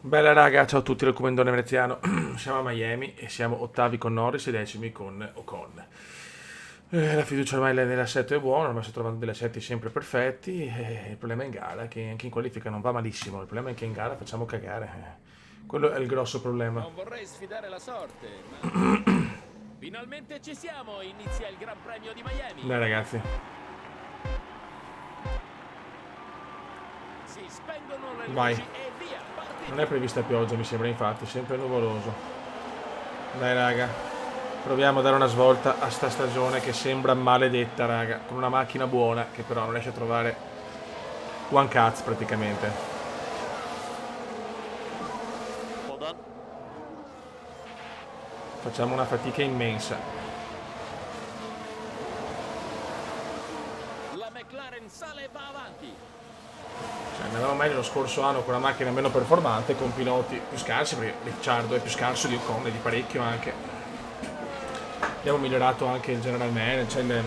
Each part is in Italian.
Bella raga, ciao a tutti dal Comandone Veneziano. Siamo a Miami e siamo ottavi con Norris e decimi con Ocon. La fiducia ormai nell'assetto è buona, ormai sto trovando degli assetti sempre perfetti. Il problema in gara è che anche in qualifica non va malissimo. Il problema è che in gara facciamo cagare. Quello è il grosso problema. Non vorrei sfidare la sorte, ma finalmente ci siamo! Inizia il Gran Premio di Miami. Dai ragazzi, Si spengono le vai. luci e via, Non è partiti! prevista pioggia, mi sembra, infatti, sempre nuvoloso. Dai raga, proviamo a dare una svolta a sta stagione che sembra maledetta, raga. Con una macchina buona che però non riesce a trovare one cazzo praticamente. Well done. Facciamo una fatica immensa. La McLaren sale e va avanti. Cioè, andavamo meglio lo scorso anno con una macchina meno performante, con piloti più scarsi, perché Ricciardo è più scarso di Ocon e di parecchio anche. Abbiamo migliorato anche il general manager, cioè il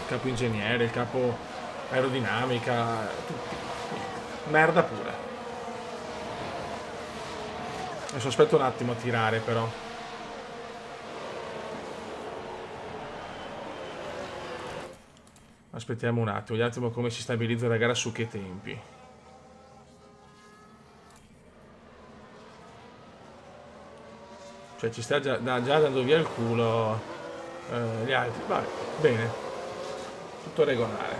capo ingegnere, il capo aerodinamica, tutti. Merda pure. Adesso aspetto un attimo a tirare però. Aspettiamo un attimo come si stabilizza la gara su che tempi. Cioè ci sta già dando via il culo gli altri. Vabbè, bene. Tutto regolare.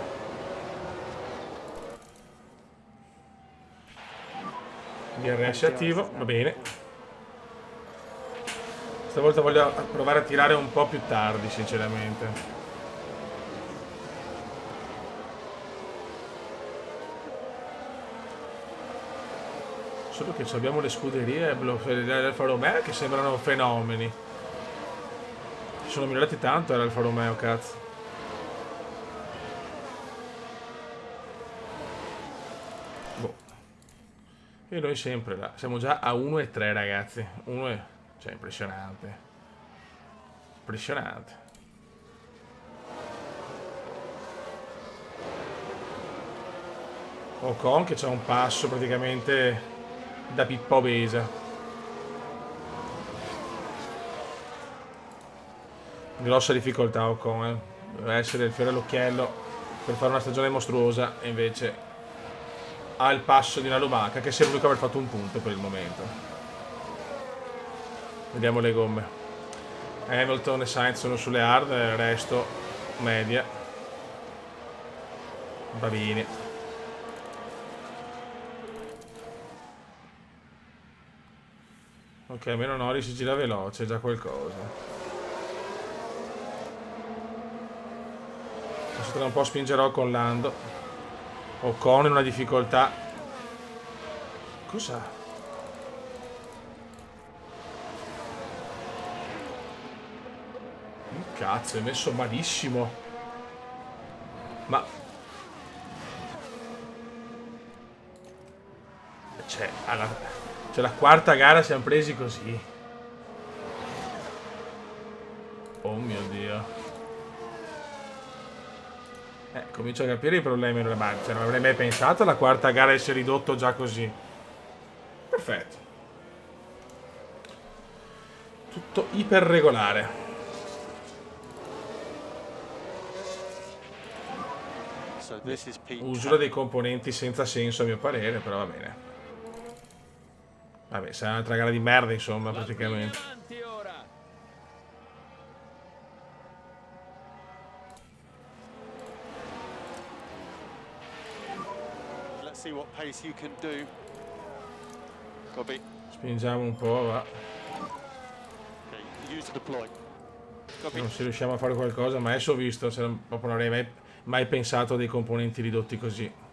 DRS attivo, va bene. Stavolta voglio provare a tirare un po' più tardi, sinceramente. Solo che abbiamo le scuderie dell'Alfa Romeo che sembrano fenomeni. Si sono migliorati tanto l'Alfa Romeo, cazzo. Boh. E noi sempre là. Siamo già a 1,3 ragazzi. 1 è... Cioè, impressionante. Impressionante. Ocon che c'ha un passo praticamente da Pippa obesa. Grossa difficoltà Ocon, deve essere il fiore all'occhiello per fare una stagione mostruosa e invece ha il passo di una lumaca che sembra aver fatto un punto per il momento. Vediamo le gomme. Hamilton e Sainz sono sulle hard, il resto media. Va bene. Ok, almeno Norris si gira veloce, è già qualcosa. Adesso tra un po' spingerò con Lando. Ocon in una difficoltà. Cos'ha? Cazzo, è messo malissimo. Ma... Cioè, la quarta gara siamo presi così. Oh mio Dio. Comincio a capire i problemi della marcia. Non avrei mai pensato alla quarta gara essere ridotto già così. Perfetto. Tutto iper regolare. So this is Pete. Usura dei componenti senza senso a mio parere, però va bene. Vabbè, sarà un'altra gara di merda, insomma, praticamente. Avanti ora. Let's see what pace you can do. Copy. Spingiamo un po', va. Okay, use to deploy. Copy. Non se riusciamo a fare qualcosa, ma adesso ho visto, se non, proprio non avrei mai pensato a dei componenti ridotti così.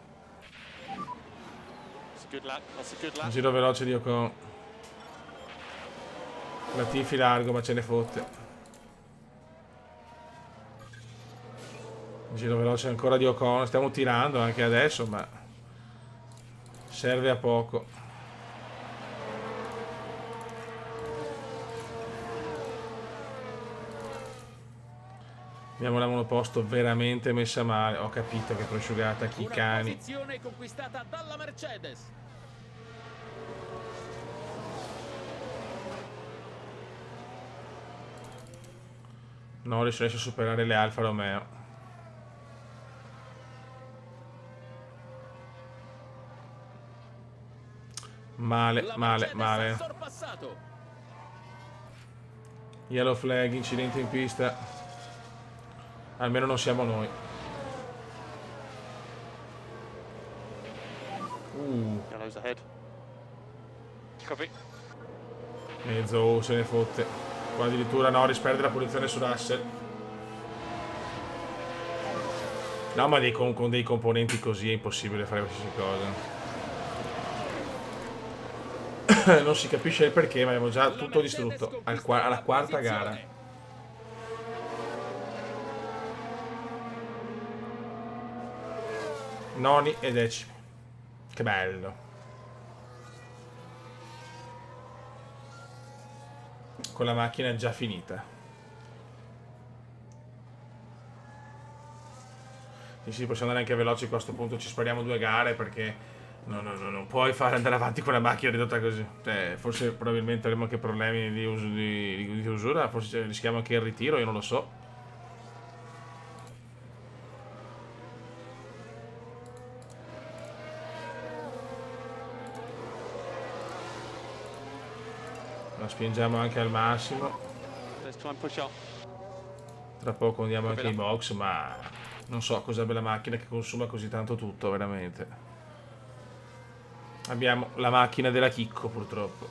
That's a good lap. That's a good lap. Giro veloce di Ocon. Latifi largo, ma ce ne fotte. Giro veloce ancora di Ocon. Stiamo tirando anche adesso, ma serve a poco. Abbiamo la monoposto veramente messa male. Ho capito che è prosciugata, chi Una cani. posizione conquistata dalla Mercedes. Norris riesce a superare le Alfa Romeo. Male, La male, Mercedes ha male. sorpassato. Yellow flag, incidente in pista. Almeno non siamo noi. Yellow's ahead. Copy. Mezzo se ne fotte. Qua addirittura Norris perde la posizione su Russell. No, ma con dei componenti così è impossibile fare qualsiasi cosa. Non si capisce il perché, ma abbiamo già tutto distrutto alla quarta gara. Noni e decimi. Che bello. Con la macchina già finita. Sì, possiamo andare anche veloci a questo punto, ci spariamo 2 gare perché non puoi fare andare avanti con la macchina ridotta così. Forse probabilmente avremo anche problemi di usura, forse rischiamo anche il ritiro, io non lo so. La spingiamo anche al massimo. Let's try and push up. Tra poco andiamo anche in box, ma non so cosa abbia la macchina che consuma così tanto tutto, veramente. Abbiamo la macchina della Chicco, purtroppo.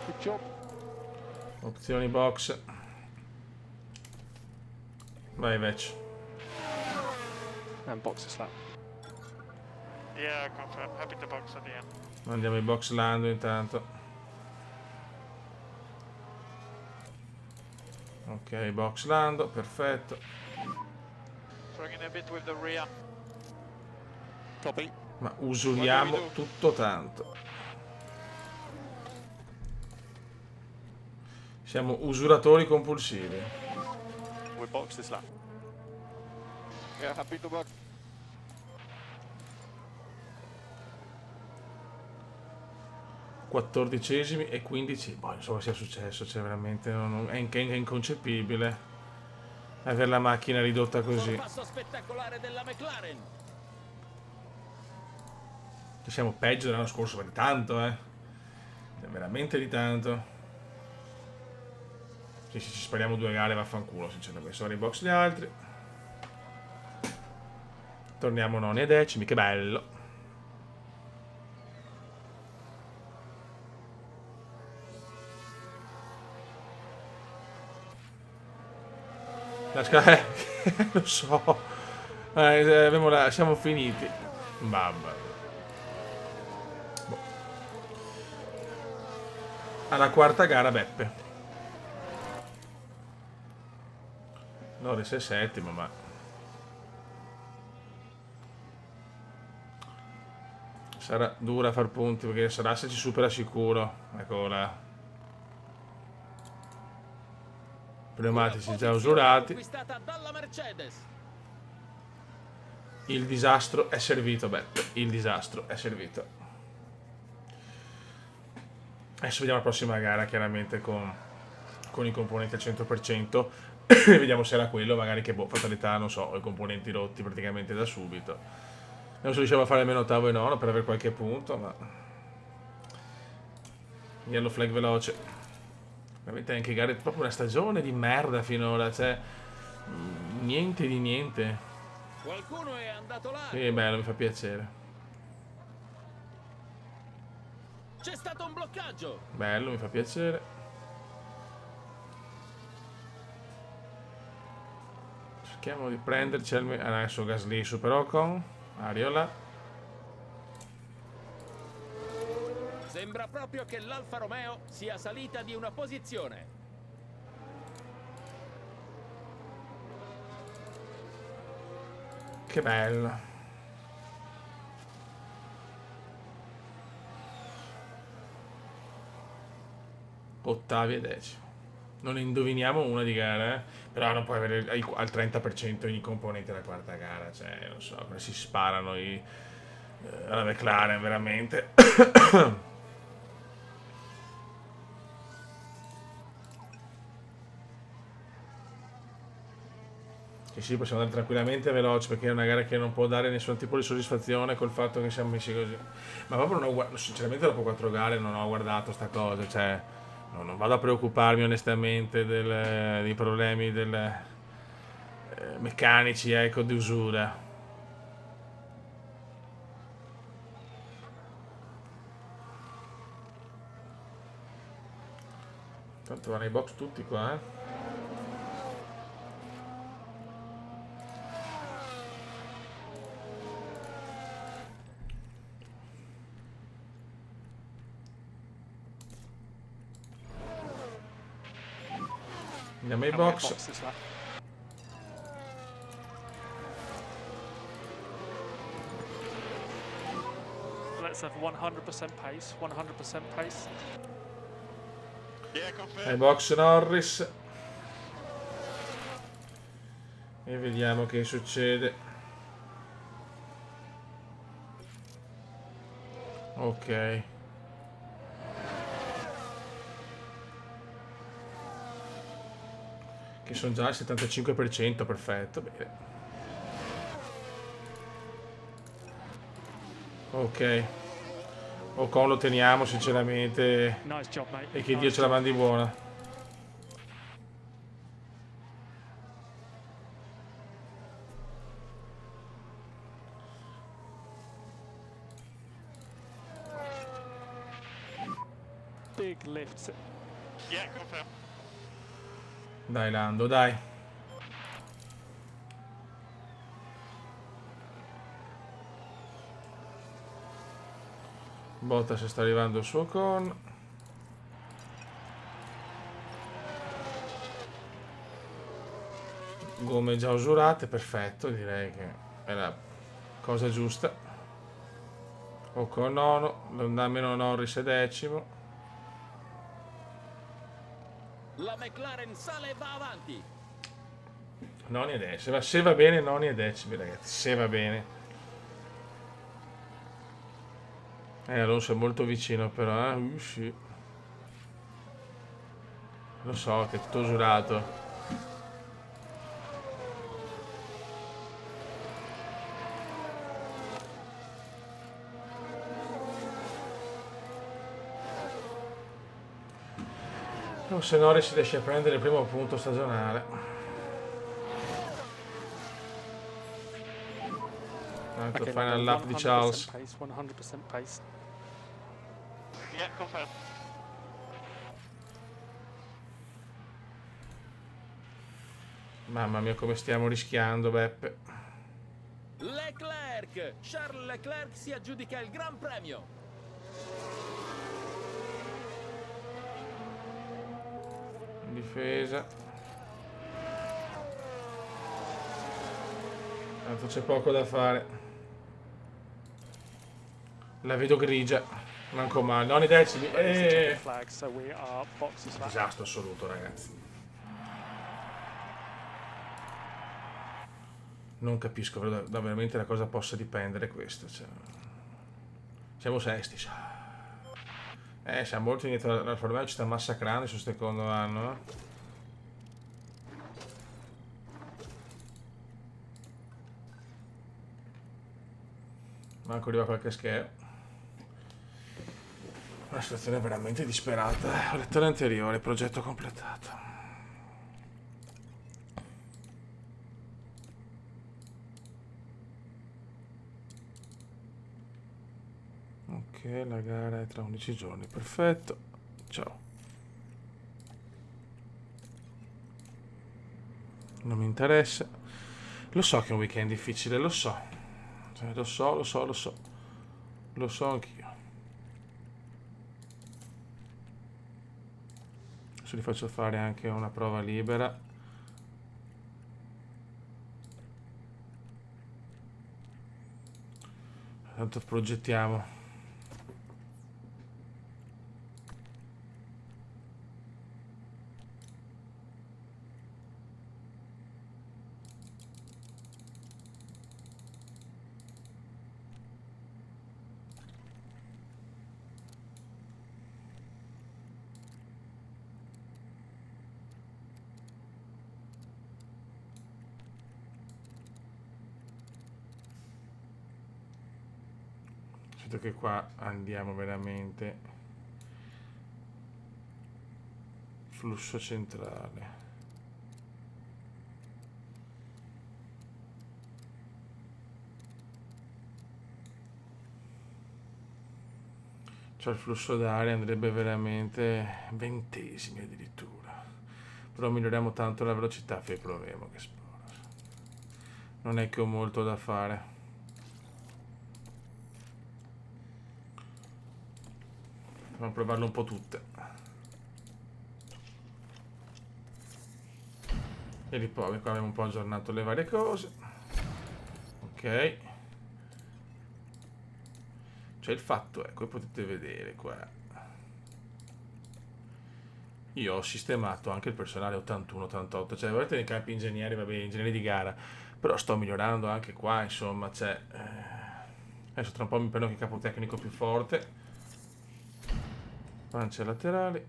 Good job. Opzioni box. Vai, Vec. And box this lap. Yeah, confirm. Happy to box at the end. Andiamo in box Lando intanto. Ok, box Lando, perfetto. Throwing in a bit with the rear. Copy. Ma usuriamo tutto tanto. Siamo usuratori compulsivi. We'll box this lap. Yeah, happy to box. 14esimi e 15. Boh, non so cosa sia successo, cioè veramente è inconcepibile avere la macchina ridotta così. Passo spettacolare della McLaren. Siamo peggio dell'anno scorso, ma di tanto, veramente di tanto. Sì, ci spariamo 2 gare, vaffanculo, sinceramente. Sono in box gli altri. Torniamo noni e decimi, che bello. La scala, lo so. Siamo finiti. Babba. Boh. Alla quarta gara Beppe. Norris è settimo, ma sarà dura far punti perché sarà se ci supera sicuro. Eccola. Pneumatici già usurati. Dalla Mercedes. Il disastro è servito, Beppe. Il disastro è servito. Adesso vediamo la prossima gara, chiaramente con i componenti al 100%. Vediamo se era quello, magari che fatalità, non so, ho i componenti rotti praticamente da subito. Non so se riusciamo a fare almeno ottavo e nono per avere qualche punto, ma... Yellow flag veloce. Veramente anche gare, proprio una stagione di merda finora, cioè... Niente di niente. Qualcuno è andato là. Sì, bello, mi fa piacere. C'è stato un bloccaggio. Bello, mi fa piacere. Cerchiamo di prenderci adesso Gasly Super Ocon. Ariola. Sembra proprio che l'Alfa Romeo sia salita di una posizione. Che bello. Ottavi e decimi. Non ne indoviniamo una di gara, però non puoi avere al 30% ogni componente della quarta gara, cioè, non so, come si sparano alla McLaren, veramente. Sì, possiamo andare tranquillamente veloci perché è una gara che non può dare nessun tipo di soddisfazione col fatto che siamo messi così. Ma proprio non ho sinceramente dopo 4 gare non ho guardato sta cosa, cioè non vado a preoccuparmi onestamente dei problemi meccanici, ecco, di usura. Tanto vanno nei box tutti qua, eh. Andiamo ai How many box. boxes left? Let's have 100% pace. 100% pace. Yeah, Ai confirm. box Norris. E vediamo che succede. Ok. Che sono già al 75%, perfetto, bene. Ok. Ocon lo teniamo sinceramente Nice job, mate. e che Dio Nice ce la job. mandi buona. Big lifts. Yeah, confirm. Dai Lando, dai. Bottas sta arrivando il suo con. Gomme già usurate, perfetto, direi che è la cosa giusta. Ocon nono, almeno Norris è decimo. La McLaren sale e va avanti. Noni e decimi, se va bene noni e decimi ragazzi, se va bene. Alonso è molto vicino però, sì. Lo so che è tutto usurato. Se Norris si riesce a prendere il primo punto stagionale. Tanto Okay, final Lando, lap di Charles. 100% pace. 100% pace. Yeah, confirm. Mamma mia come stiamo rischiando, Beppe. Leclerc! Charles Leclerc si aggiudica il Gran Premio. In difesa. Tanto c'è poco da fare. La vedo grigia. Manco male. Non i decimi. It's the checkered flag, so we are boxes back. Disastro assoluto, ragazzi. Non capisco da veramente da cosa possa dipendere questo. Cioè, siamo sesti. Siamo molto indietro. L'Alfa Romeo ci sta massacrando sul secondo anno. Manco arriva qualche schero. Una situazione veramente disperata. Lettore anteriore, progetto completato. Ok, la gara è tra 11 giorni, perfetto. Ciao. Non mi interessa. Lo so che è un weekend difficile, lo so. Lo so. Lo so anch'io. Adesso gli faccio fare anche una prova libera. Tanto progettiamo. Vedo che qua andiamo veramente flusso centrale. Cioè il flusso d'aria andrebbe veramente 20esimi addirittura. Però miglioriamo tanto la velocità, poi proviamo che sporo. Non è che ho molto da fare. Proviamo a provarle un po' tutte. E poi qua abbiamo un po' aggiornato le varie cose. Ok. Cioè il fatto è, come potete vedere qua, io ho sistemato anche il personale 81-88, cioè volete nei campi ingegneri, vabbè, ingegneri di gara, però sto migliorando anche qua, insomma, cioè, adesso tra un po' mi prendo anche il capo tecnico più forte, pance laterali,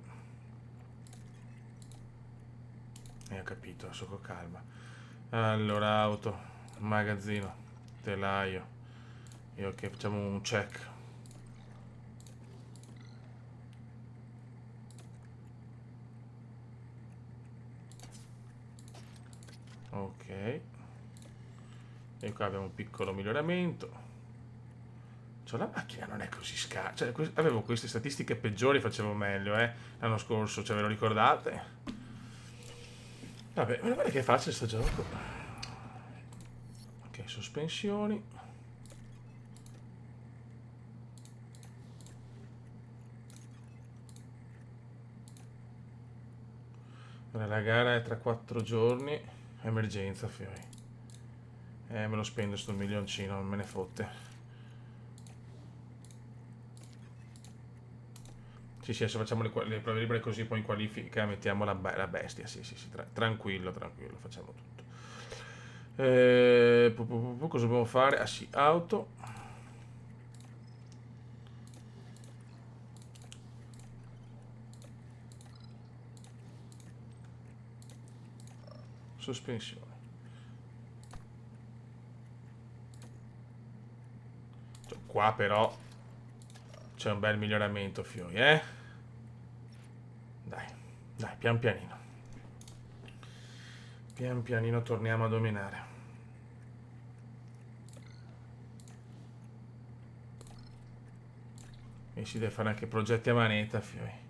e ho capito, adesso con calma. Allora, auto, magazzino, telaio, e ok, facciamo un check. Ok, e qua abbiamo un piccolo miglioramento. Cioè la macchina non è così scarsa, cioè, avevo queste statistiche peggiori, facevo meglio l'anno scorso, cioè ve lo ricordate? Vabbè, meno male che è facile sto gioco. Ok, sospensioni. Allora, la gara è tra 4 giorni. Emergenza, fioi. Me lo spendo sto milioncino, non me ne fotte. Sì, adesso facciamo le prove libere così poi in qualifica mettiamo la bestia. Sì, tranquillo, facciamo tutto. Cosa dobbiamo fare? Ah sì, auto. Sospensione. Cioè, qua però c'è un bel miglioramento, fioi, Dai, pian pianino. Pian pianino torniamo a dominare. E si deve fare anche progetti a manetta, fioi.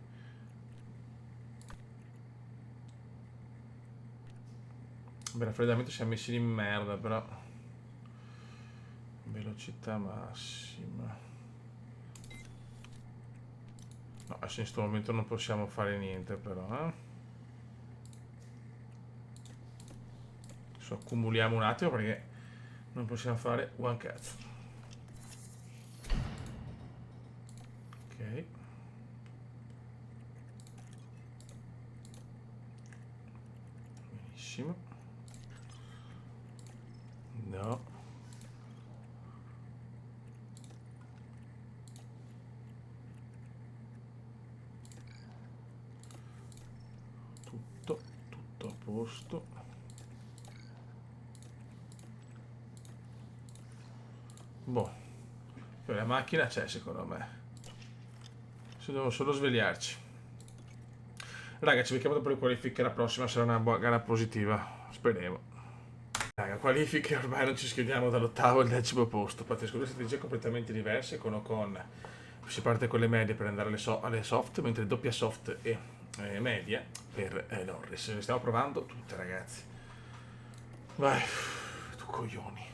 Beh, raffreddamento siamo messi di merda, però. Velocità massima. No, adesso in questo momento non possiamo fare niente, però, Adesso accumuliamo un attimo perché non possiamo fare one cazzo. Ok. Benissimo. No. Tutto a posto. Boh. La macchina c'è secondo me. Se dobbiamo solo svegliarci. Raga, ci becchiamo dopo le qualifiche. La prossima sarà una gara positiva. Speriamo. Raga, qualifiche ormai non ci schiudiamo dall'8° al 10° posto. Pazzesco, due strategie completamente diverse. Con Ocon si parte con le medie per andare alle soft, mentre doppia soft e media per Norris. Ne stiamo provando tutte, ragazzi. Vai, tu coglioni.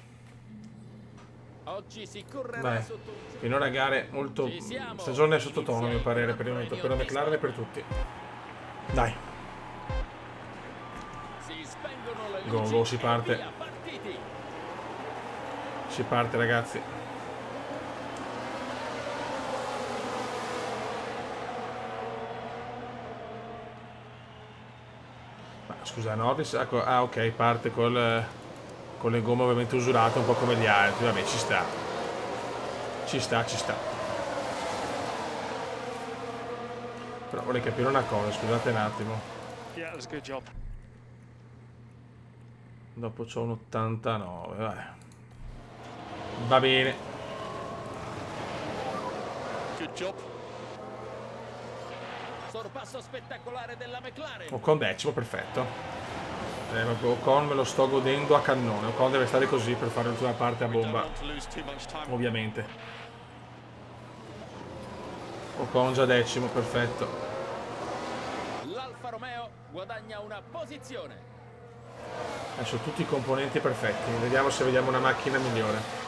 Oggi si correrà Dai, sotto un finora gare molto. Stagione è sottotono a mio parere per il momento, per la McLaren e per tutti. Dai. Si spengono le luci Go, si e parte. via, partiti. Si parte, ragazzi. Ma scusa, Norris, ecco, ok, parte con le gomme ovviamente usurate, un po' come gli altri. Vabbè, ci sta. Ci sta. Però vorrei capire una cosa, scusate un attimo. Yeah, it was a good job. Dopo c'ho un 89, vai. Va bene. Good job. Sorpasso spettacolare della McLaren. Ocon decimo, perfetto. Proprio Ocon me lo sto godendo a cannone. Ocon deve stare così per fare l'ultima parte a We don't bomba, want to lose too much time. ovviamente. Ocon già decimo, perfetto. L'Alfa Romeo guadagna una posizione. Adesso tutti i componenti perfetti. Vediamo se vediamo una macchina migliore.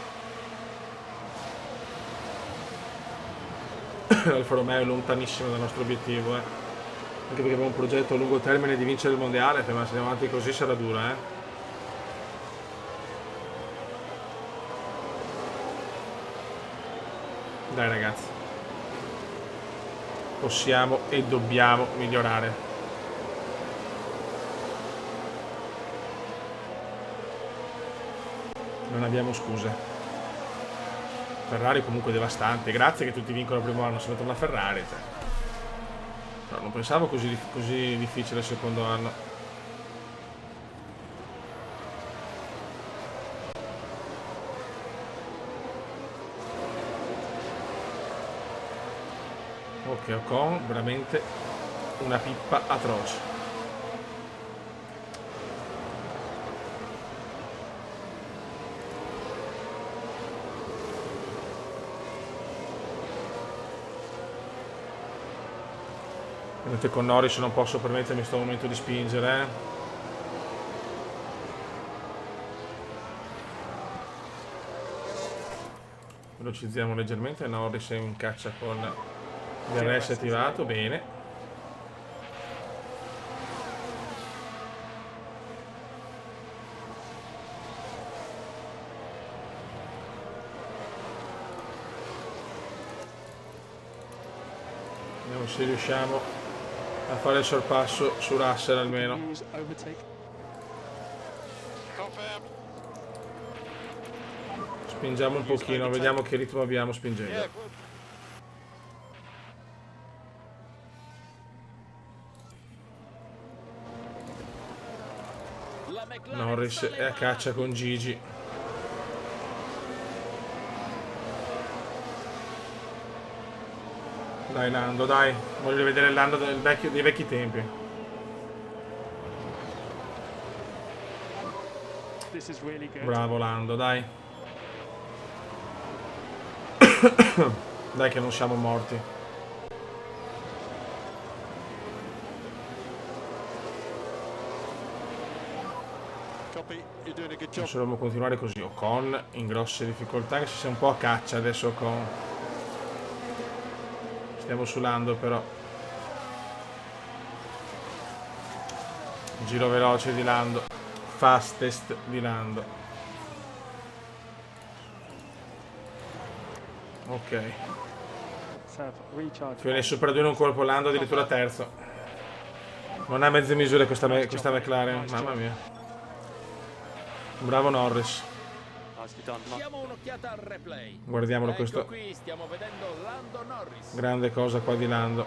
L'Alfa Romeo è lontanissimo dal nostro obiettivo, Anche perché abbiamo un progetto a lungo termine di vincere il mondiale, ma se andiamo avanti così sarà dura, Dai ragazzi. Possiamo e dobbiamo migliorare. Non abbiamo scuse. Ferrari comunque devastante. Grazie che tutti vincono il primo anno, se non torna Ferrari. Cioè. No, non pensavo così difficile il secondo anno. Ok, Ocon, veramente una pippa atroce. Ovviamente con Norris non posso permettermi in questo momento di spingere, Velocizziamo leggermente. Norris è in caccia con DRS attivato, bene. Vediamo se riusciamo a fare il sorpasso su Russell almeno. Confirmed. Spingiamo un pochino, vediamo che ritmo abbiamo spingendo. Yeah, good. La McLaren Norris sale è a caccia con avanti. Gigi. Dai Lando, dai. Voglio vedere il Lando dei vecchi tempi. Bravo Lando, dai. Dai che non siamo morti. Copy. You're doing a good job. Adesso dobbiamo continuare così. Ocon in grosse difficoltà, che si sia un po' a caccia adesso Ocon. Stiamo su Lando però. Giro veloce di Lando. Fastest di Lando. Ok. Fine Super 2 in un colpo Lando, addirittura terzo. Non ha mezze misure questa McLaren, mamma mia. Bravo Norris. Nicely done. Diamo un'occhiata al replay. Guardiamolo Ecco questo. qui stiamo vedendo Lando Norris. Grande cosa qua di Lando.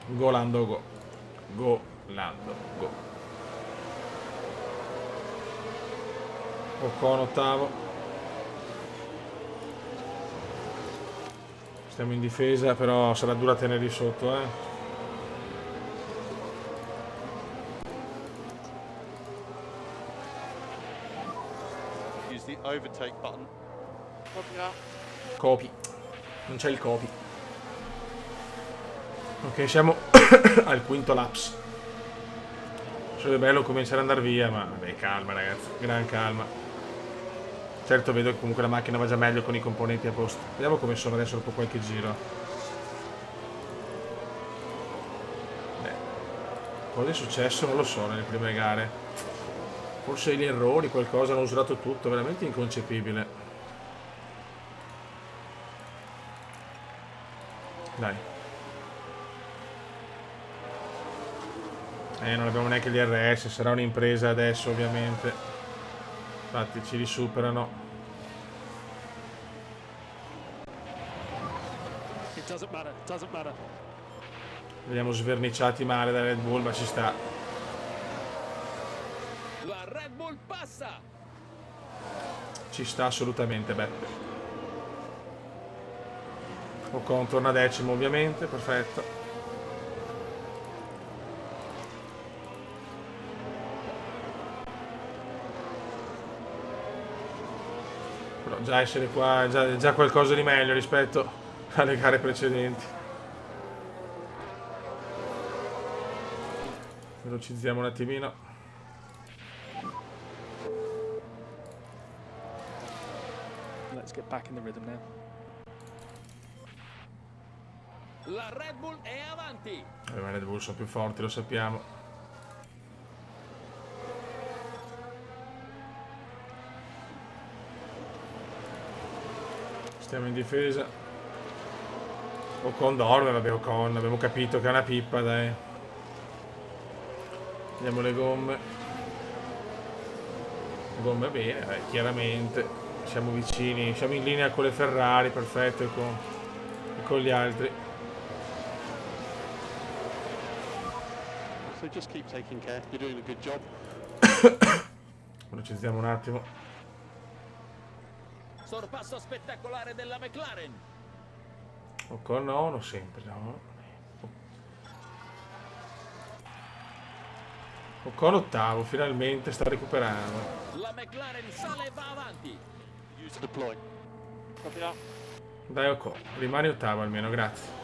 Go Lando, go. Go Lando, go. Ocon ottavo. Stiamo in difesa, però sarà dura tenerli sotto, Use the overtake button. Copy. Non c'è il copy. Ok, siamo al quinto laps. Sarebbe bello cominciare ad andare via, ma vabbè, calma ragazzi, gran calma. Certo vedo che comunque la macchina va già meglio con i componenti a posto. Vediamo come sono adesso dopo qualche giro. Beh, cosa è successo non lo so nelle prime gare. Forse gli errori, qualcosa, hanno usurato tutto, veramente inconcepibile. Dai. Non abbiamo neanche gli RS, sarà un'impresa adesso ovviamente. Infatti ci risuperano. Vediamo sverniciati male da Red Bull, ma ci sta. La Red Bull passa. Ci sta assolutamente, Beppe. Ocon torna decimo ovviamente, perfetto. Però già essere qua è già qualcosa di meglio rispetto alle gare precedenti. Velocizziamo un attimino. Let's get back in the rhythm now. La Red Bull è avanti. I Red Bull sono più forti, lo sappiamo. Stiamo in difesa. Ocon dorme, vabbè Ocon, abbiamo capito che è una pippa, dai. Vediamo le gomme. Gomme bene, chiaramente. Siamo vicini, siamo in linea con le Ferrari, perfetto, e con gli altri. So just keep taking care. You're doing a good job. Velocizziamo un attimo. Sorpasso spettacolare della McLaren. Ocon no, sempre, no. Ocon ottavo, finalmente sta recuperando. La McLaren sale e va avanti. Use deploy. Copy that. Dai Ocon, rimani ottavo almeno, grazie.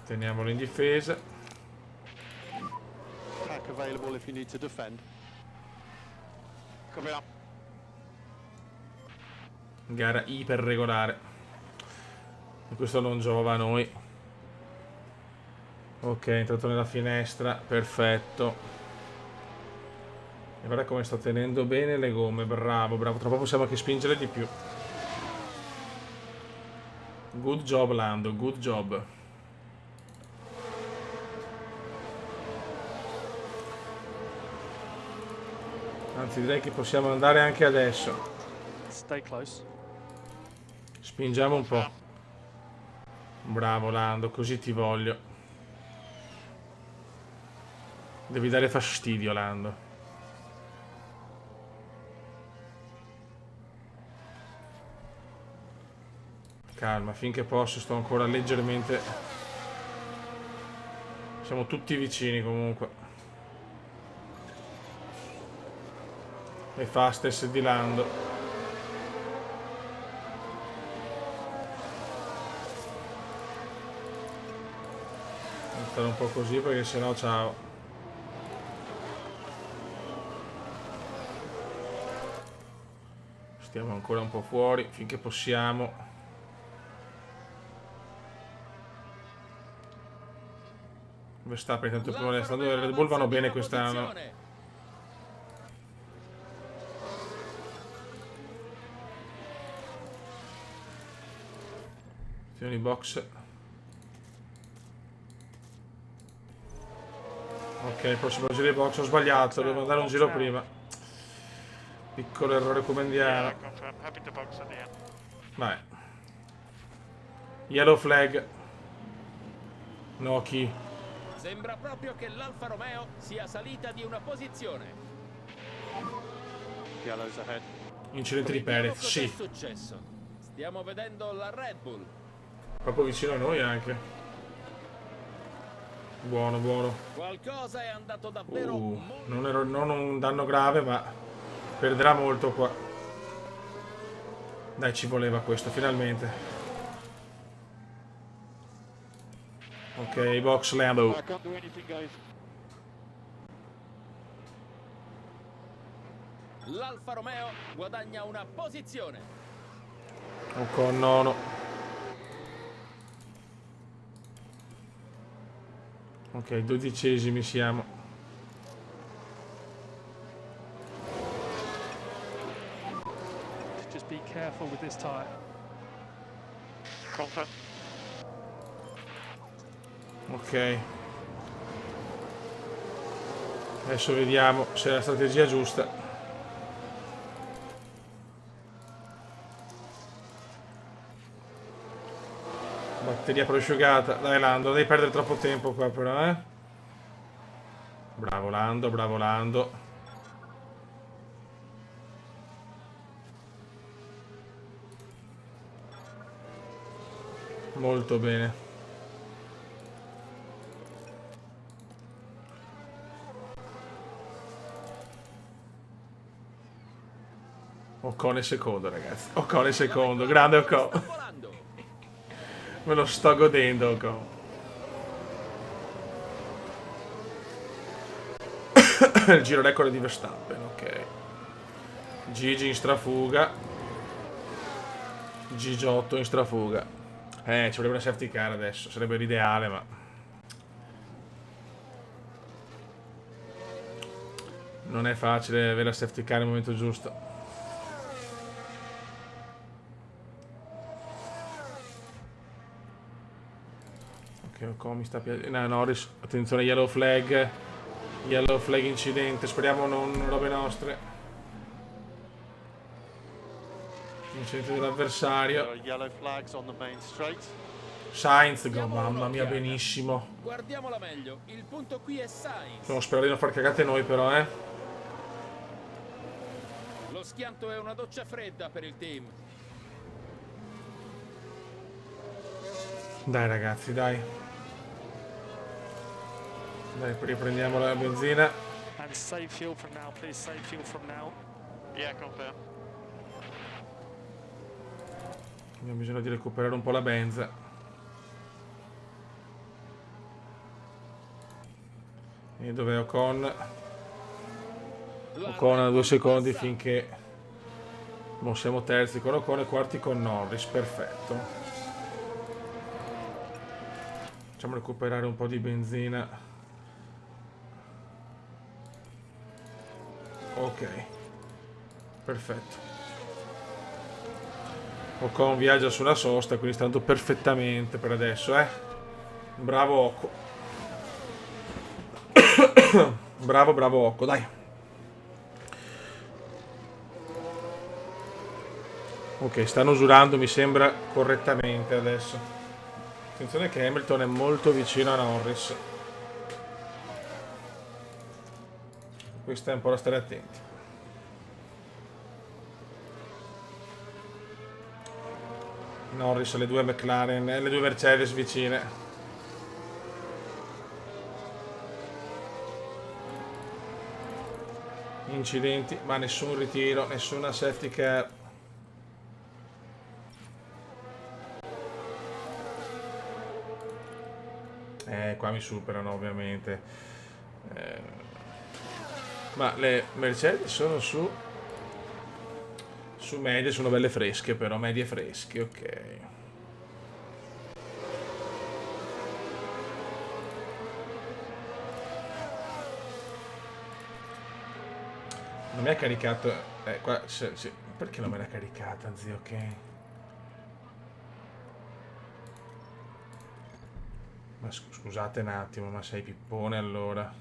Teniamolo in difesa. Pack available if you need to defend. Copy that. Gara iper regolare. E questo non giova a noi. Ok, è entrato nella finestra, perfetto. E guarda come sto tenendo bene le gomme, bravo, bravo. Tra poco possiamo anche spingere di più. Good job Lando, good job. Anzi direi che possiamo andare anche adesso. Stay close. Spingiamo un po'. Bravo Lando, così ti voglio. Devi dare fastidio Lando. Calma, finché posso sto ancora leggermente. Siamo tutti vicini comunque. E fastest di Lando. Devo stare un po' così perché sennò ciao. Stiamo ancora un po' fuori finché possiamo. Verstappen intanto prima restando le Red Bull vanno bene quest'anno. Azioni box. Ok, prossimo giro di box, ho sbagliato, devo andare un giro prima. Piccolo errore come indiano. Yeah, confirm. Happy to box at the end. Vai. Yellow flag. Noki. Sembra proprio che l'Alfa Romeo sia salita di una posizione. Yellow's ahead. Incidente di Vediamo Perez, cos'è sì. successo. Stiamo vedendo la Red Bull. Proprio vicino a noi anche. Buono, buono. Qualcosa è andato davvero molto Non un danno grave, ma perderà molto qua. Dai, ci voleva questo, finalmente. Ok, box Lando. I can't do anything, guys. L'Alfa Romeo guadagna una posizione. Con nono. Ok, 12esimi siamo. Just be careful with this tyre. Confirm. Ok. Adesso vediamo se è la strategia giusta. Batteria prosciugata. Dai Lando, non devi perdere troppo tempo qua però, eh. Bravo Lando, bravo Lando. Molto bene. Ocon è secondo, ragazzi. Ocon è secondo. Grande Ocon. Sta volando. Me lo sto godendo, Ocon. Il giro record di Verstappen, ok. Gigi in strafuga. Gigiotto in strafuga. Ci vorrebbe una safety car adesso. Sarebbe l'ideale, ma... non è facile avere la safety car nel momento giusto. Ocon mi sta piacendo. No, Norris, attenzione, yellow flag. Yellow flag incidente. Speriamo non robe nostre. Incidente There dell'avversario. are yellow flags on the main straight. Sainz, mamma mia, benissimo. Guardiamola meglio. Il punto qui è Sainz. Non spero di non far cagate noi, però, eh. Lo schianto è una doccia fredda per il team. Dai, ragazzi, dai. Dai, riprendiamo la benzina. And save fuel from now, please. Save fuel from now. Yeah, confirm. Abbiamo bisogno di recuperare un po' la benza. E dov'è Ocon? Ocon a 2 secondi finché non siamo terzi con Ocon e quarti con Norris. Perfetto. Facciamo recuperare un po' di benzina. Ok. Perfetto. Ocon viaggia sulla sosta, quindi sta andando perfettamente per adesso, eh. Bravo Occo. bravo Occo, dai. Ok, stanno usurando, mi sembra, correttamente adesso. Attenzione che Hamilton è molto vicino a Norris. Questo è un po' da stare attenti. Norris, le due McLaren, le due Mercedes vicine. Incidenti, ma nessun ritiro, nessuna safety car. Qua mi superano ovviamente. Ma le Mercedes sono su medie, sono belle fresche, però medie fresche, ok. Non mi ha caricato, qua, perché non me l'ha caricata, zio, ok? Ma scusate un attimo, ma sei pippone allora.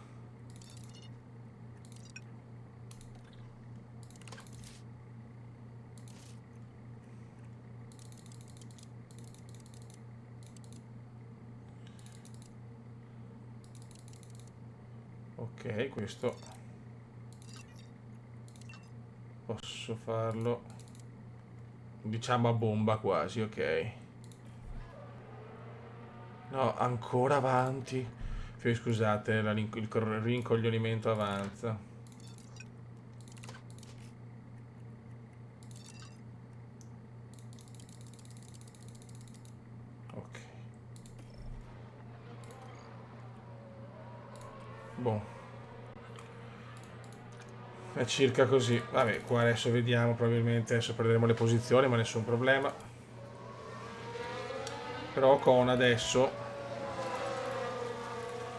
Ok, questo posso farlo, diciamo a bomba quasi, ok. No, ancora avanti. Scusate, il rincoglionimento avanza. Ok. Boh. È circa così. Vabbè, qua adesso vediamo, probabilmente adesso perderemo le posizioni, ma nessun problema. Però con adesso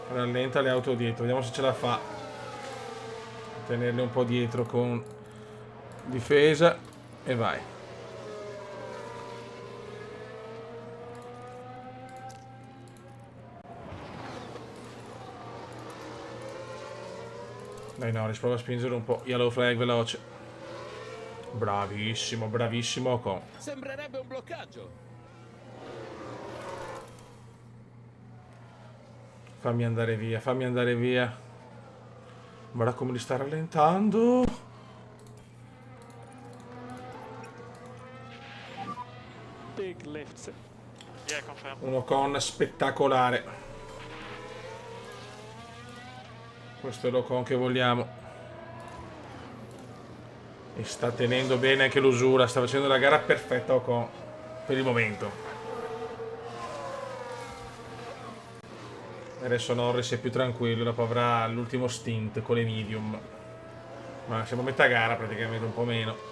rallenta le auto dietro, vediamo se ce la fa a tenerle un po' dietro con difesa e vai. Dai Norris, prova a spingere un po'. Yellow flag veloce. Bravissimo, bravissimo Ocon. Sembrerebbe un bloccaggio. Fammi andare via, fammi andare via. Guarda come li sta rallentando. Big lift. Yeah, confirm. Un Ocon spettacolare. Questo è l'Ocon che vogliamo. E sta tenendo bene anche l'usura. Sta facendo la gara perfetta Ocon. Per il momento. Adesso Norris è più tranquillo. Dopo avrà l'ultimo stint con le medium. Ma siamo a metà gara praticamente, un po' meno.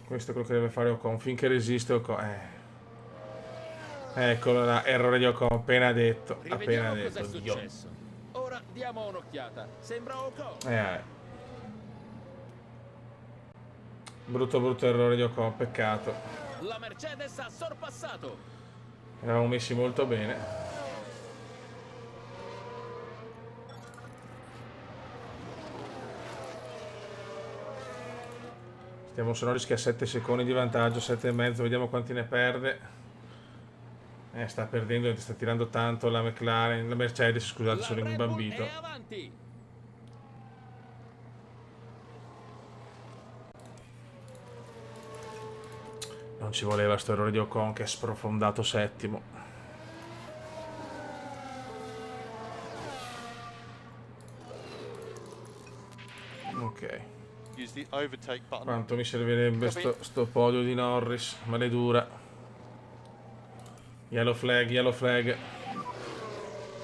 Questo è quello che deve fare Ocon. Finché resiste Ocon. Eccolo là, errore di Ocon, appena detto. Appena Rivediamo cos'è detto. Dio. successo. Ora diamo un'occhiata. Sembra Ocon. Brutto brutto errore di Ocon, peccato. La Mercedes ha sorpassato. Eravamo messi molto bene. Stiamo su Norris che ha 7 secondi di vantaggio, 7 e mezzo, vediamo quanti ne perde. Sta perdendo, sta tirando tanto la McLaren, la Mercedes, scusate, La sono Red Bull imbambito. è avanti. Non ci voleva sto errore di Ocon che è sprofondato settimo. Ok. Use the overtake button. Quanto mi servirebbe sto podio di Norris, maledura. Yellow flag, yellow flag.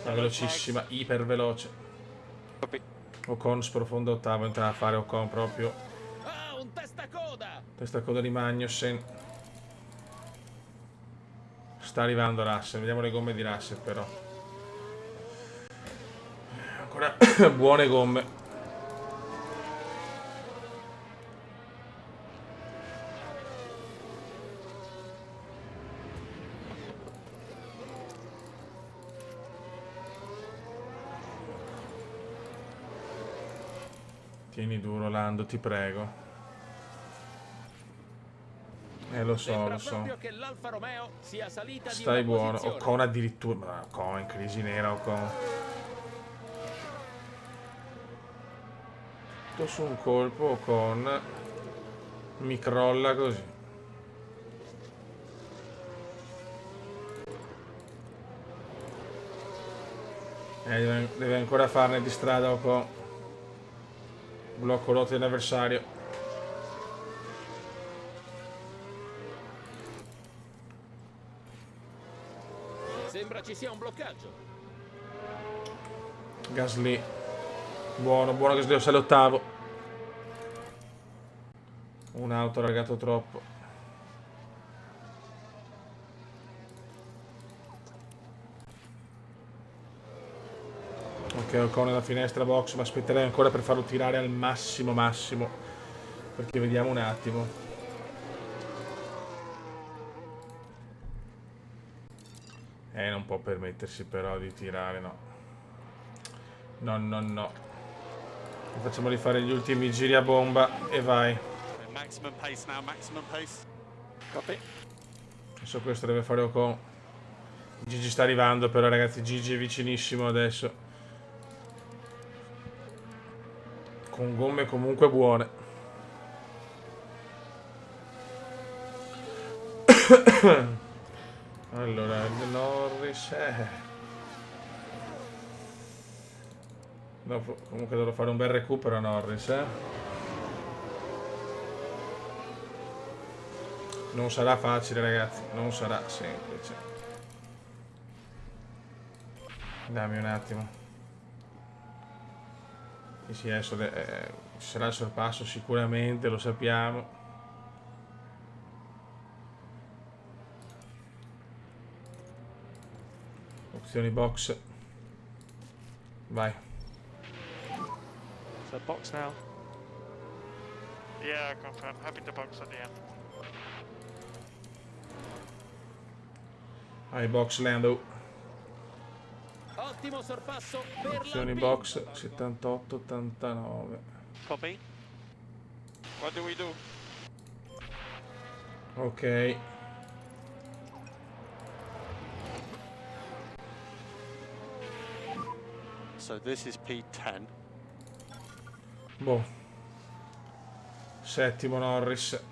È velocissima, iper veloce. Copy. Ocon sprofonda ottavo, entra a fare Ocon proprio. Ah, un testacoda. Testa coda di Magnussen. Sta arrivando Russell, vediamo le gomme di Russell però. Ancora buone gomme. Tieni duro Lando, ti prego. Lo so, Sembra lo so. proprio che l'Alfa Romeo sia salita Stai di una buono. posizione. Ocon addirittura. Ma Ocon in crisi nera, Ocon. Tutto su un colpo, Ocon mi crolla così. Deve ancora farne di strada Ocon. Blocco rotte dell'avversario. Sembra ci sia un bloccaggio. Gasly. Buono, buono Gasly, sale ottavo. Un'auto ragato troppo. Ok, Ocon nella finestra box, ma aspetterei ancora per farlo tirare al massimo massimo. Perché vediamo un attimo. Non può permettersi però di tirare, no. No, no, no. Facciamoli fare gli ultimi giri a bomba e vai. Maximum pace now, maximum pace. Copy. Adesso questo deve fare Ocon. Gigi sta arrivando però ragazzi, Gigi è vicinissimo adesso. Con gomme comunque buone. Allora, Norris. Dopo, comunque dovrò fare un bel recupero a Norris, Non sarà facile ragazzi, non sarà semplice. Dammi un attimo. Sì, adesso ci sarà il sorpasso sicuramente, lo sappiamo. Opzioni box. Vai. So box now. Yeah, confirm. Happy to box at the end. Vai box Lando. Ottimo sorpasso per Opzioni l'Alpine. box 78-89. Copy. What do we do? Ok. So this is P10. Boh. Settimo Norris.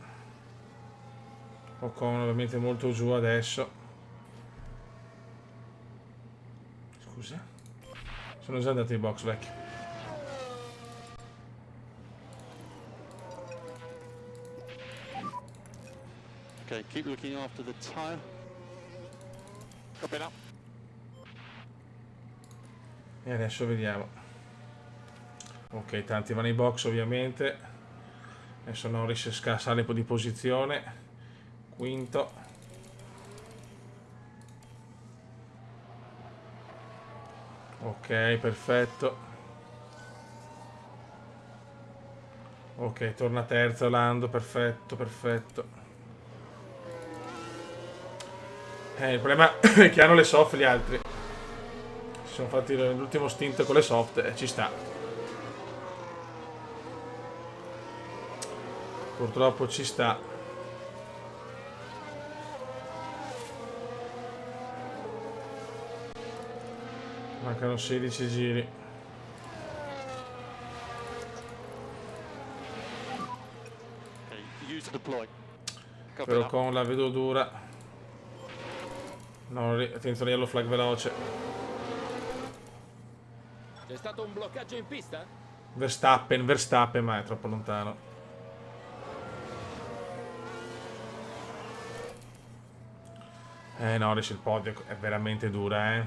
Ocon ovviamente molto giù adesso. Scusa. Sono già andato in box, vecchio. Okay, keep looking after the tyre. Copy now. E adesso vediamo. Ok, tanti vanno in box ovviamente. Adesso Norris sale un po' di posizione. Quinto. Ok, perfetto. Ok, torna terzo Lando, perfetto, perfetto. Il problema è che hanno le soft gli altri. Si sono fatti l'ultimo stint con le soft e ci sta. Purtroppo ci sta. Mancano 16 giri. Okay, use deploy. Copy Però now. con la vedo dura. No, attenzione yellow flag veloce. C'è stato un bloccaggio in pista? Verstappen, ma è troppo lontano. Norris il podio è veramente dura, È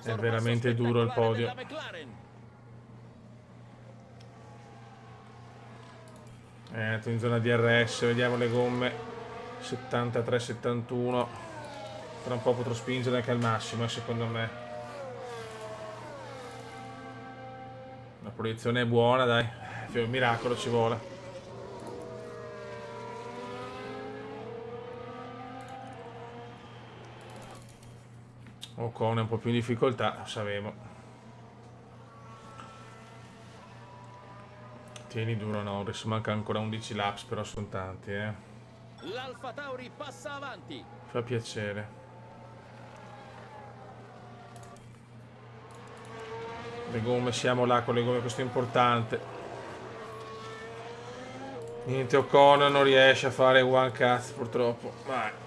Sorpasso veramente duro il spettacolare podio. della McLaren. In zona DRS, vediamo le gomme. 73-71. Tra un po' potrò spingere anche al massimo, secondo me. La proiezione è buona, dai. Un miracolo ci vuole. Ocon è un po' più in difficoltà, lo sapevo. Tieni duro Norris, manca ancora 11 laps, però sono tanti, L'Alfa Tauri passa avanti. Fa piacere. Le gomme, siamo là con le gomme, questo è importante. Niente, Ocon non riesce a fare one cut purtroppo. Vai.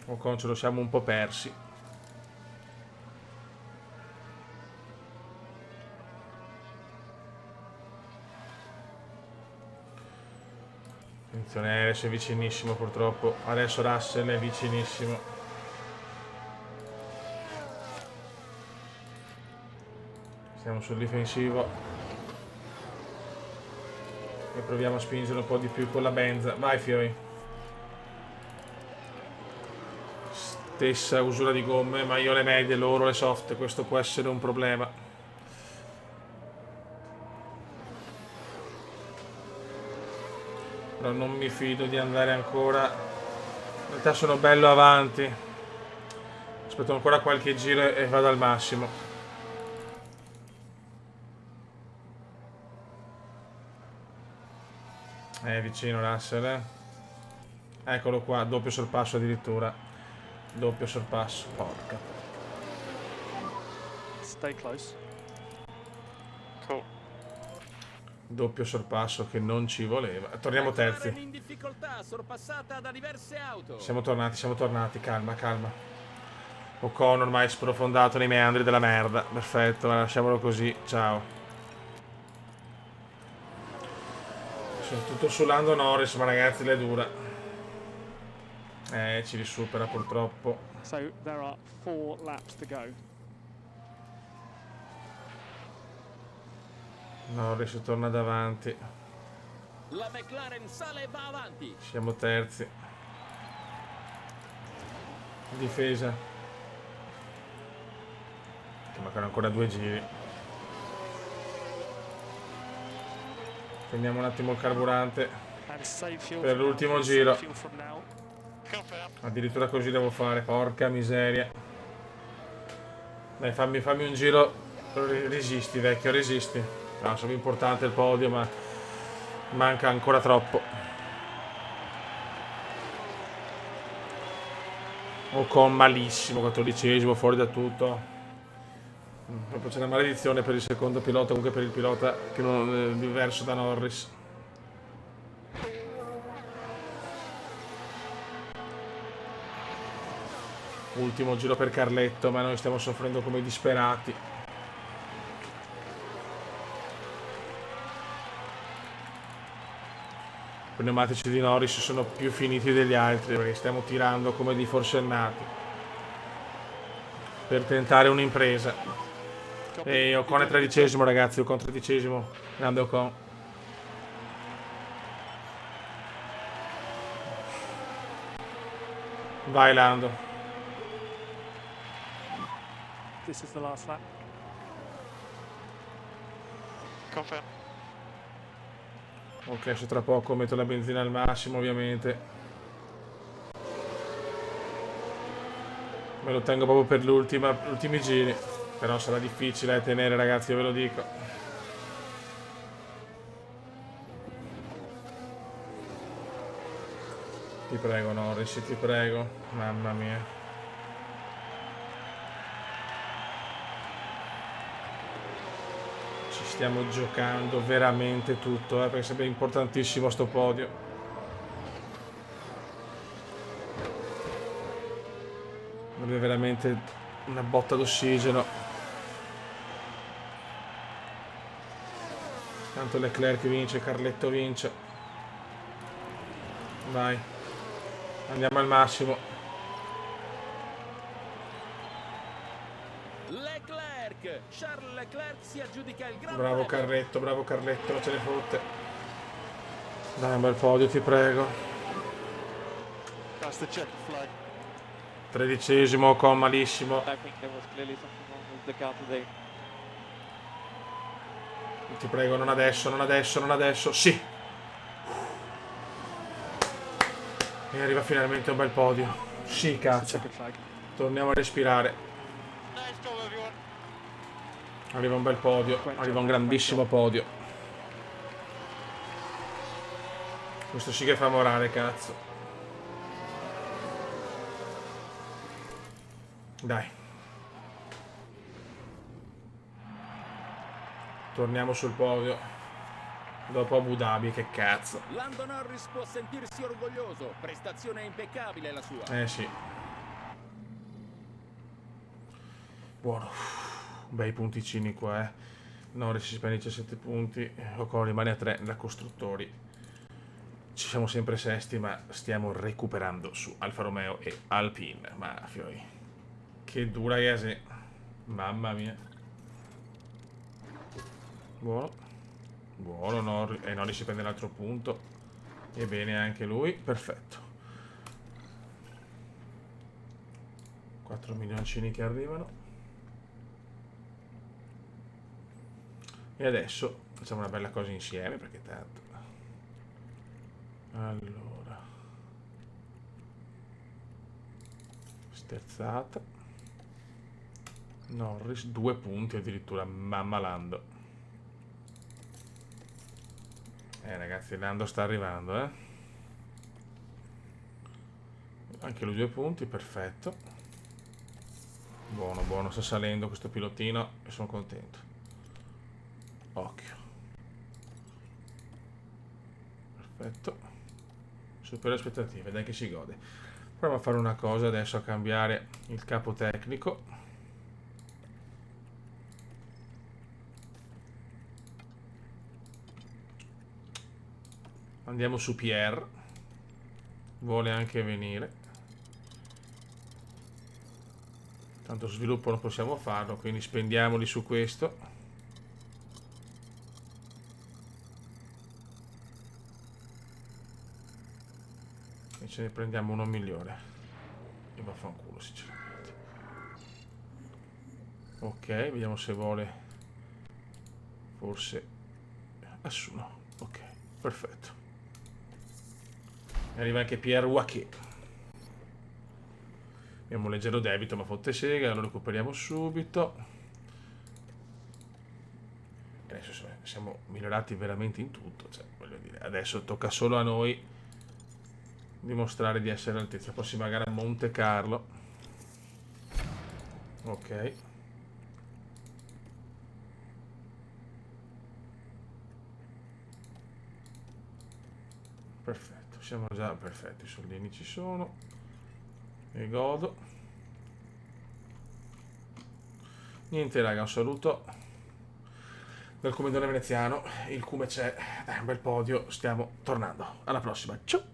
Ocon ce lo siamo un po' persi. Attenzione, adesso è vicinissimo purtroppo. Adesso Russell è vicinissimo. Siamo sul difensivo. E proviamo a spingere un po' di più con la benza. Vai Fioi. Stessa usura di gomme, ma io le medie, loro le soft. Questo può essere un problema. Però non mi fido di andare ancora. In realtà sono bello avanti. Aspetto ancora qualche giro e vado al massimo. Vicino Russell, Eccolo qua, doppio sorpasso addirittura. Doppio sorpasso, porca. Stay close. Cool. Doppio sorpasso che non ci voleva. Torniamo terzi. McLaren in difficoltà, sorpassata da diverse auto. Siamo tornati, calma, calma. Ocon ormai sprofondato nei meandri della merda. Perfetto, lasciamolo così, ciao. Sono tutto su Lando Norris, ma ragazzi le dura. Ci risupera purtroppo. So there are 4 laps to go. Norris torna davanti. La McLaren sale e va avanti. Siamo terzi. Difesa. Che mancano ancora 2 giri. Prendiamo un attimo il carburante. And save fuel Per from now, l'ultimo please, giro. save fuel from now. Confirm. Addirittura così devo fare. Porca miseria. Dai, fammi un giro. Resisti, vecchio, resisti. No, sono importante il podio, ma manca ancora troppo. Ocon malissimo, 14esimo, fuori da tutto. Proprio c'è una maledizione per il secondo pilota, comunque per il pilota che non è diverso da Norris. Ultimo giro per Carletto, ma noi stiamo soffrendo come disperati. I pneumatici di Norris sono più finiti degli altri perché stiamo tirando come dei forsennati per tentare un'impresa. E Ocon è 13esimo, ragazzi, Ocon 13esimo, grande Ocon. Vai Lando. This is the last lap. Confirm. Ok, adesso tra poco metto la benzina al massimo, ovviamente. Me lo tengo proprio per gli ultimi giri. Però sarà difficile tenere, ragazzi, io ve lo dico. Ti prego, Norris, ti prego. Mamma mia. Ci stiamo giocando veramente tutto, perché sarebbe importantissimo sto podio. Sarebbe veramente una botta d'ossigeno. Tanto Leclerc vince, Carletto vince. Vai. Andiamo al massimo. Leclerc! Charles Leclerc si aggiudica il Gran Bravo Carletto, non ce ne fotte. Dai, un bel podio, ti prego. That's the checker flag. 13esimo, Ocon malissimo. I think there was clearly something wrong with the car today. Ti prego, non adesso, non adesso, non adesso. Sì! E arriva finalmente un bel podio. Sì, cazzo. Checkered flag. Torniamo a respirare. Nice job, everyone. Arriva un bel podio, arriva un grandissimo podio. Questo sì che fa morale, cazzo. Dai. Torniamo sul podio. Dopo Abu Dhabi, che cazzo. Lando Norris può sentirsi orgoglioso, prestazione impeccabile la sua. Eh sì. Buono. Bei punticini qua, Norris si prende 17 punti. Ocon rimane a 3 da costruttori. Ci siamo sempre sesti, ma stiamo recuperando su Alfa Romeo e Alpine. Ma fioi, che dura che mamma mia. Buono. Buono Norris. Norris si prende l'altro punto. E bene anche lui. Perfetto. 4 milioncini che arrivano. E adesso facciamo una bella cosa insieme, perché tanto. Allora. Sterzata. Norris, 2 punti addirittura, mamma Lando. Ragazzi, Lando sta arrivando, Anche lui 2 punti, perfetto. Buono, buono, sta salendo questo pilotino e sono contento. Occhio. Perfetto. Supera le aspettative, dai che si gode. Proviamo a fare una cosa adesso, a cambiare il capo tecnico. Andiamo su Pierre. Vuole anche venire. Tanto sviluppo non possiamo farlo, quindi spendiamoli su questo. E ce ne prendiamo uno migliore. E vaffanculo, sinceramente. Ok, vediamo se vuole. Forse nessuno. Ok, perfetto. E arriva anche Pierre Waché. Abbiamo un leggero debito, ma fotte sega, lo recuperiamo subito. E adesso siamo migliorati veramente in tutto, cioè, voglio dire, adesso tocca solo a noi dimostrare di essere all'altezza. Prossima gara a Monte Carlo. Ok. Perfetto, siamo già perfetti, i soldini ci sono. Mi godo. Niente raga, un saluto dal comandante veneziano. Il cume c'è, dai, un bel podio, stiamo tornando. Alla prossima, ciao!